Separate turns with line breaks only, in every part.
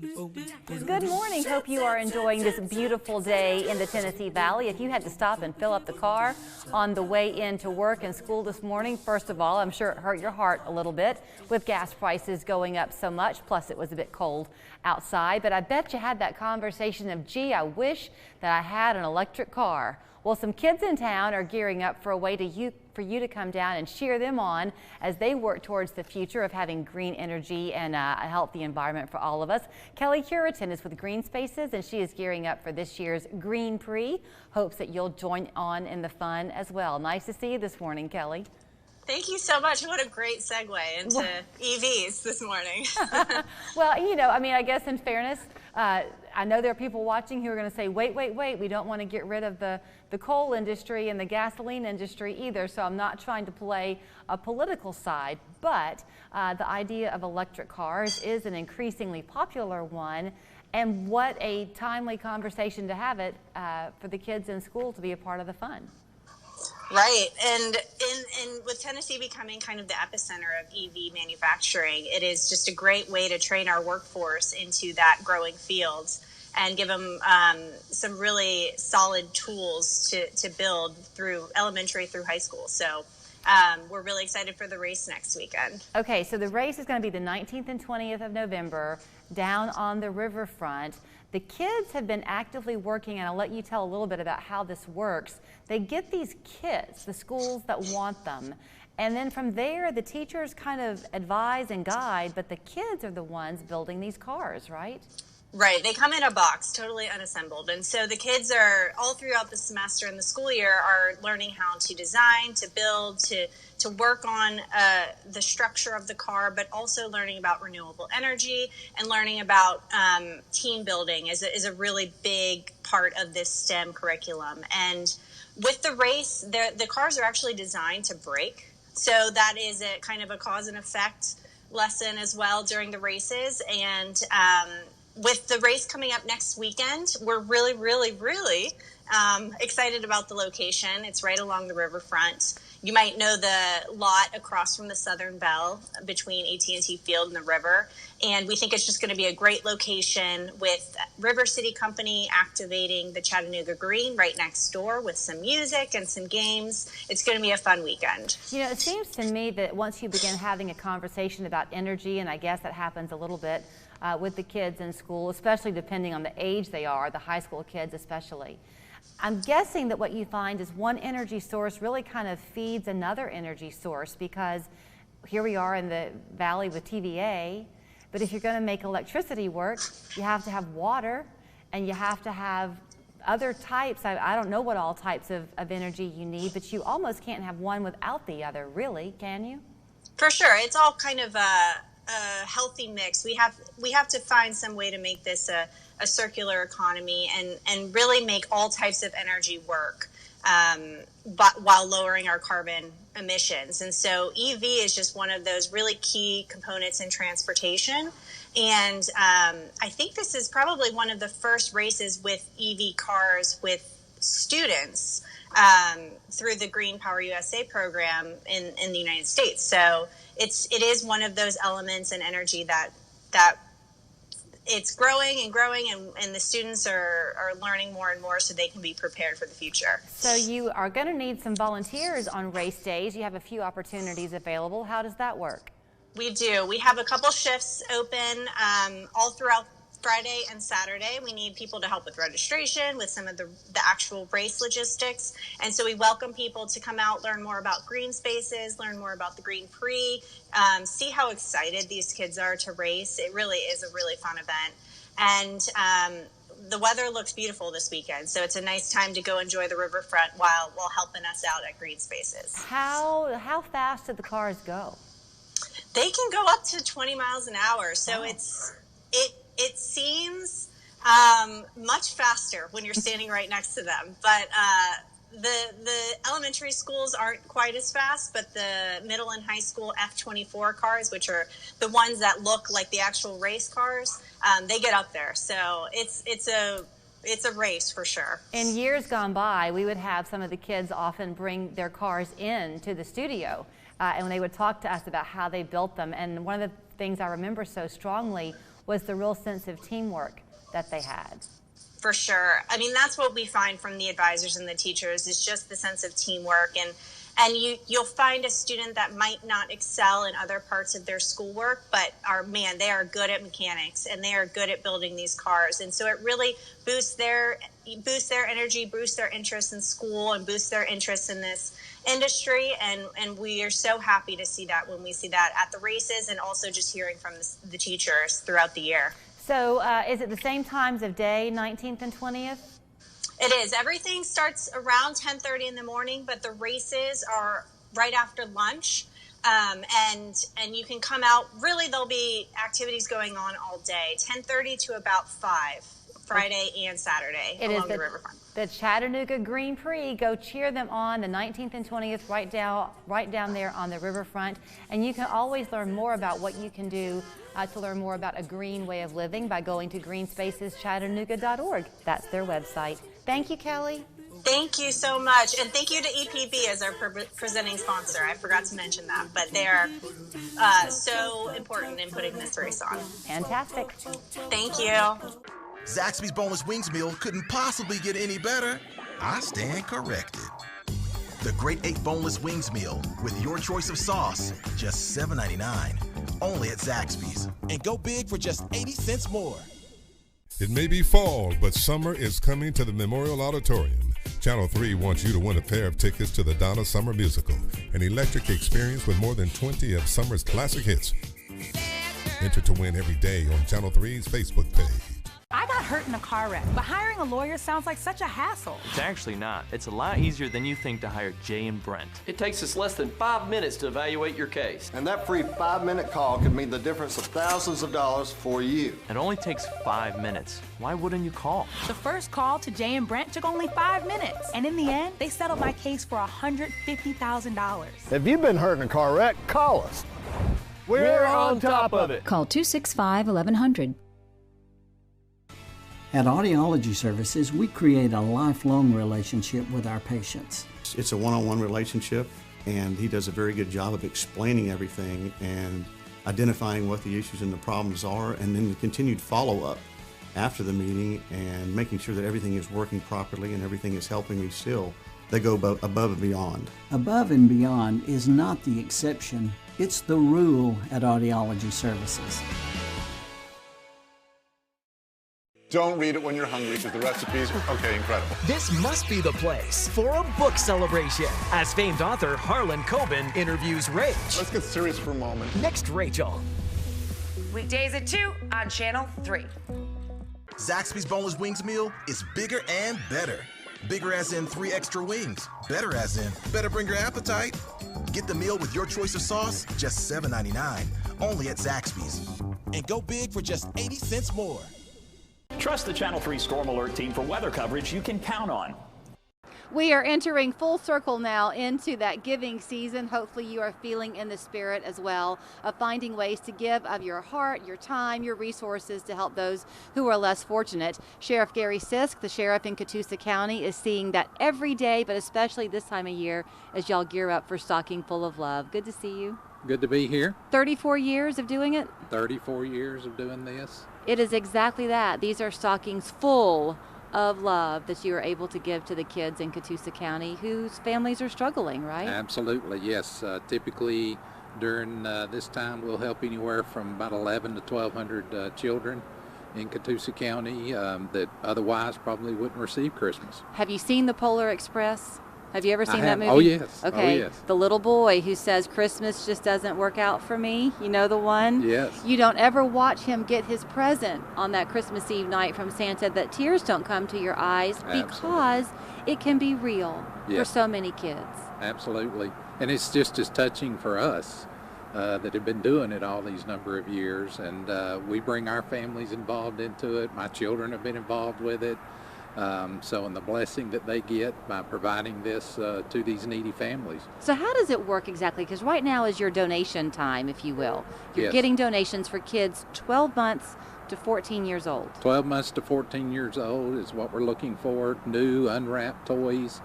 Good morning. Hope you are enjoying this beautiful day in the Tennessee Valley. If you had to stop and fill up the car on the way into work and school this morning, first of all, I'm sure it hurt your heart a little bit with gas prices going up so much. Plus, it was a bit cold outside. But I bet you had that conversation of, gee, I wish that I had an electric car. Well, some kids in town are gearing up for a way for you to come down and cheer them on as they work towards the future of having green energy and a healthy environment for all of us. Kelly Curitan is with Green Spaces, and she is gearing up for this year's Green Prix. Hopes that you'll join on in the fun as well. Nice to see you this morning, Kelly.
Thank you so much. What a great segue into EVs this morning.
Well, you know, I mean, I guess in fairness, I know there are people watching who are going to say, wait, we don't want to get rid of the coal industry and the gasoline industry either, so I'm not trying to play a political side, but the idea of electric cars is an increasingly popular one, and what a timely conversation to have it for the kids in school to be a part of the fun.
Right, and with Tennessee becoming kind of the epicenter of EV manufacturing, it is just a great way to train our workforce into that growing field and give them some really solid tools to build through elementary through high school. So we're really excited for the race next weekend.
Okay, so the race is going to be the 19th and 20th of November down on the riverfront. The kids have been actively working, and I'll let you tell a little bit about how this works. They get these kits, the schools that want them, and then from there the teachers kind of advise and guide, but the kids are the ones building these cars, right?
Right. They come in a box, totally unassembled. And so the kids are all throughout the semester and the school year are learning how to design, to build, to work on the structure of the car, but also learning about renewable energy and learning about team building is a really big part of this STEM curriculum. And with the race, the cars are actually designed to brake. So that is a kind of a cause and effect lesson as well during the races. And with the race coming up next weekend, we're really, really, really excited about the location. It's right along the riverfront. You might know the lot across from the Southern Bell between AT&T Field and the river. And we think it's just going to be a great location with River City Company activating the Chattanooga Green right next door with some music and some games. It's going to be a fun weekend.
You know, it seems to me that once you begin having a conversation about energy, and I guess that happens a little bit with the kids in school, especially depending on the age they are, the high school kids especially. I'm guessing that what you find is one energy source really kind of feeds another energy source, because here we are in the valley with TVA, but if you're going to make electricity work, you have to have water and you have to have other types. I don't know what all types of energy you need, but you almost can't have one without the other, really, can you?
For sure. It's all kind of a healthy mix. We have to find some way to make this a circular economy and really make all types of energy work, but while lowering our carbon emissions. And so EV is just one of those really key components in transportation. And I think this is probably one of the first races with EV cars with students through the Green Power USA program in the United States. So it is one of those elements in energy that it's growing and growing, and the students are learning more and more so they can be prepared for the future.
So you are going to need some volunteers on race days. You have a few opportunities available. How does that work?
We do. We have a couple shifts open all throughout Friday and Saturday. We need people to help with registration, with some of the actual race logistics. And so we welcome people to come out, learn more about Green Spaces, learn more about the Green Prix, see how excited these kids are to race. It really is a really fun event. And the weather looks beautiful this weekend, so it's a nice time to go enjoy the riverfront while helping us out at Green Spaces.
How fast do the cars go?
They can go up to 20 miles an hour. So it seems much faster when you're standing right next to them. But the elementary schools aren't quite as fast, but the middle and high school F24 cars, which are the ones that look like the actual race cars, they get up there. So it's a race for sure.
In years gone by, we would have some of the kids often bring their cars in to the studio, and they would talk to us about how they built them. And one of the things I remember so strongly was the real sense of teamwork that they had.
For sure. I mean, that's what we find from the advisors and the teachers is just the sense of teamwork. And you'll find a student that might not excel in other parts of their schoolwork, but they are good at mechanics and they are good at building these cars. And so it really boosts their energy, boosts their interest in school, and boosts their interest in this industry. And we are so happy to see that when we see that at the races, and also just hearing from the teachers throughout the year.
So is it the same times of day, 19th and 20th?
It is. Everything starts around 10:30 in the morning, but the races are right after lunch. And you can come out. Really, there'll be activities going on all day, 10:30 to about 5, Friday and Saturday along the riverfront.
The Chattanooga Green Prix. Go cheer them on the 19th and 20th right down there on the riverfront. And you can always learn more about what you can do to learn more about a green way of living by going to greenspaceschattanooga.org. That's their website. Thank you, Kelly.
Thank you so much. And thank you to EPB as our presenting sponsor. I forgot to mention that, but they are so important in putting this race on.
Fantastic.
Thank you.
Zaxby's Boneless Wings Meal couldn't possibly get any better. I stand corrected. The Great 8 Boneless Wings Meal with your choice of sauce, just $7.99. Only at Zaxby's. And go big for just 80 cents more.
It may be fall, but summer is coming to the Memorial Auditorium. Channel 3 wants you to win a pair of tickets to the Donna Summer Musical, an electric experience with more than 20 of summer's classic hits. Enter to win every day on Channel 3's Facebook page.
I got hurt in a car wreck, but hiring a lawyer sounds like such a hassle.
It's actually not. It's a lot easier than you think to hire Jay and Brent.
It takes us less than 5 minutes to evaluate your case.
And that free 5-minute call could mean the difference of thousands of dollars for you.
It only takes 5 minutes. Why wouldn't you call?
The first call to Jay and Brent took only 5 minutes. And in the end, they settled my case for $150,000.
If you've been hurt in a car wreck, call us. We're on top of it.
Call 265-1100.
At Audiology Services, we create a lifelong relationship with our patients.
It's a one-on-one relationship, and he does a very good job of explaining everything and identifying what the issues and the problems are, and then the continued follow-up after the meeting and making sure that everything is working properly and everything is helping me still. They go above and beyond.
Above and beyond is not the exception, it's the rule at Audiology Services.
Don't read it when you're hungry because the recipe's, okay, incredible.
This must be the place for a book celebration as famed author Harlan Coben interviews Rach.
Let's get serious for a moment.
Next, Rachel.
Weekdays at 2 on Channel 3.
Zaxby's Boneless Wings Meal is bigger and better. Bigger as in 3 extra wings. Better as in better bring your appetite. Get the meal with your choice of sauce, just $7.99. Only at Zaxby's. And go big for just 80 cents more.
Trust the Channel 3 Storm Alert team for weather coverage you can count on.
We are entering full circle now into that giving season. Hopefully you are feeling in the spirit as well of finding ways to give of your heart, your time, your resources to help those who are less fortunate. Sheriff Gary Sisk, the sheriff in Catoosa County, is seeing that every day, but especially this time of year as y'all gear up for Stocking Full of Love. Good to see you.
Good to be here.
34 years of doing it?
34 years of doing this.
It is exactly that. These are stockings full of love that you are able to give to the kids in Catoosa County whose families are struggling, right?
Absolutely, yes. Typically during this time we'll help anywhere from about 11 to 1,200 children in Catoosa County that otherwise probably wouldn't receive Christmas.
Have you seen the Polar Express? Have you ever seen that movie?
Oh, yes.
Okay.
Oh, yes.
The little boy who says, Christmas just doesn't work out for me. You know the one?
Yes.
You don't ever watch him get his present on that Christmas Eve night from Santa that tears don't come to your eyes because it can be real for so many kids.
Absolutely. And it's just as touching for us that have been doing it all these number of years. And we bring our families involved into it. My children have been involved with it. So in the blessing that they get by providing this to these needy families.
So how does it work exactly? Because right now is your donation time, if you will. You're getting donations for kids 12 months to 14 years old.
12 months to 14 years old is what we're looking for. New unwrapped toys,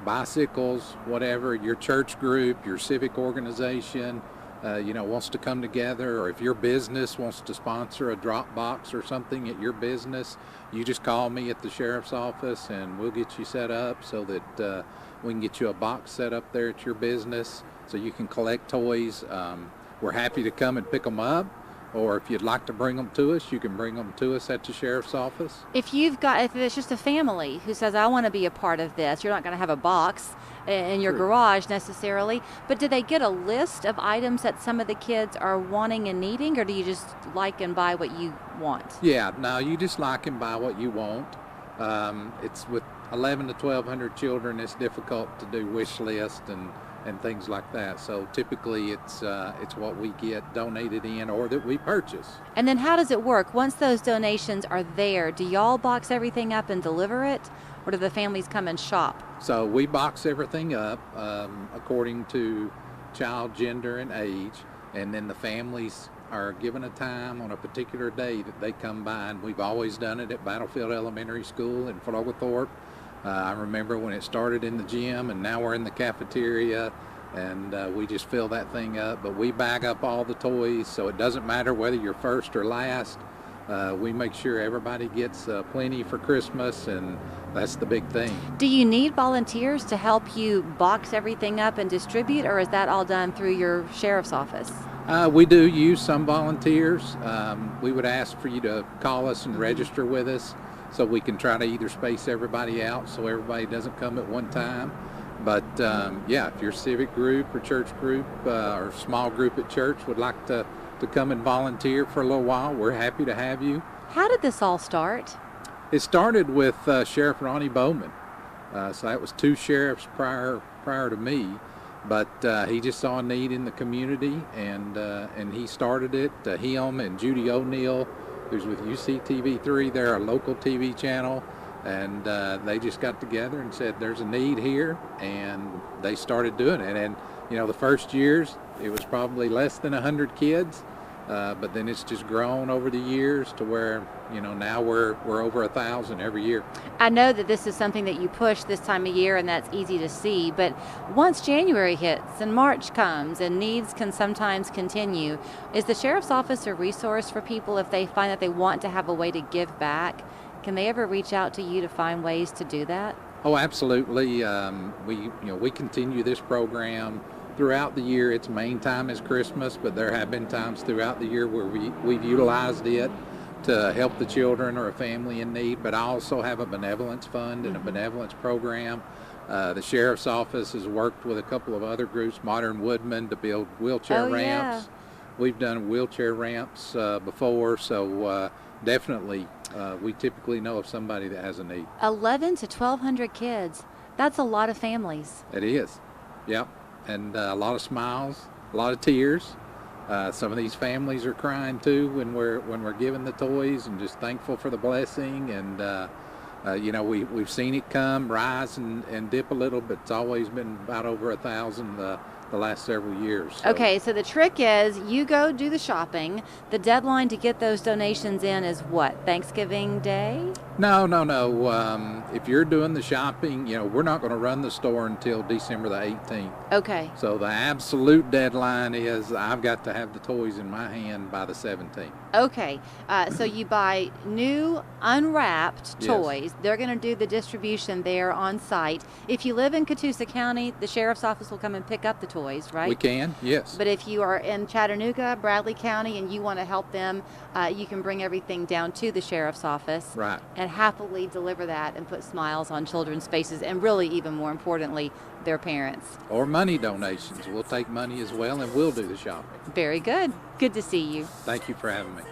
bicycles, whatever, your church group, your civic organization, wants to come together, or if your business wants to sponsor a drop box or something at your business, you just call me at the sheriff's office and we'll get you set up so that we can get you a box set up there at your business so you can collect toys. We're happy to come and pick them up, or if you'd like to bring them to us, you can bring them to us at the sheriff's office.
If it's just a family who says, I want to be a part of this, you're not going to have a box in your garage necessarily, but do they get a list of items that some of the kids are wanting and needing, or do you just like and buy what you want?
Yeah, no, you just like and buy what you want. It's with 11 to 1,200 children, it's difficult to do wish list and things like that. So typically it's what we get donated in or that we purchase.
And then how does it work? Once those donations are there, do y'all box everything up and deliver it, or do the families come and shop?
So we box everything up according to child, gender, and age, and then the families are given a time on a particular day that they come by, and we've always done it at Battlefield Elementary School in Flowthorpe. I remember when it started in the gym, and now we're in the cafeteria, and we just fill that thing up. But we bag up all the toys, so it doesn't matter whether you're first or last. We make sure everybody gets plenty for Christmas, and that's the big thing.
Do you need volunteers to help you box everything up and distribute, or is that all done through your sheriff's office?
We do use some volunteers. We would ask for you to call us and register with us, so we can try to either space everybody out so everybody doesn't come at one time. But yeah, if your civic group or church group or small group at church would like to come and volunteer for a little while, we're happy to have you.
How did this all start?
It started with Sheriff Ronnie Bowman. So that was 2 sheriffs prior to me. But he just saw a need in the community, and he started it. Him and Judy O'Neill, who's with UCTV3, they're a local TV channel, and they just got together and said there's a need here, and they started doing it. And the first years it was probably less than 100 kids, but then it's just grown over the years to where now we're over 1,000 every year.
I know that this is something that you push this time of year, and that's easy to see, but once January hits and March comes and needs can sometimes continue, is the sheriff's office a resource for people if they find that they want to have a way to give back? Can they ever reach out to you to find ways to do that?
Oh, absolutely. We continue this program throughout the year. Its main time is Christmas, but there have been times throughout the year where we've utilized it to help the children or a family in need. But I also have a benevolence fund and a benevolence program. The sheriff's office has worked with a couple of other groups, Modern Woodmen, to build wheelchair ramps. Yeah. We've done wheelchair ramps before, so definitely we typically know of somebody that has a need.
11 to 1,200 kids. That's a lot of families.
It is. Yep. And a lot of smiles, a lot of tears. Some of these families are crying too when we're giving the toys, and just thankful for the blessing. And we've seen it rise and dip a little, but it's always been about over 1,000 the last several years. So.
Okay, so the trick is you go do the shopping. The deadline to get those donations in is what, Thanksgiving Day?
No. If you're doing the shopping, we're not going to run the store until December the 18th.
Okay.
So the absolute deadline is I've got to have the toys in my hand by the 17th.
Okay, so you buy new unwrapped toys. They're going to do the distribution there on site. If you live in Catoosa County, the sheriff's office will come and pick up the toys, right?
We can, yes.
But if you are in Chattanooga, Bradley County, and you want to help them, you can bring everything down to the sheriff's office.
Right.
And happily deliver that and put smiles on children's faces, and really, even more importantly, their parents.
Or money donations. We'll take money as well, and we'll do the shopping.
Very good. Good to see you.
Thank you for having me.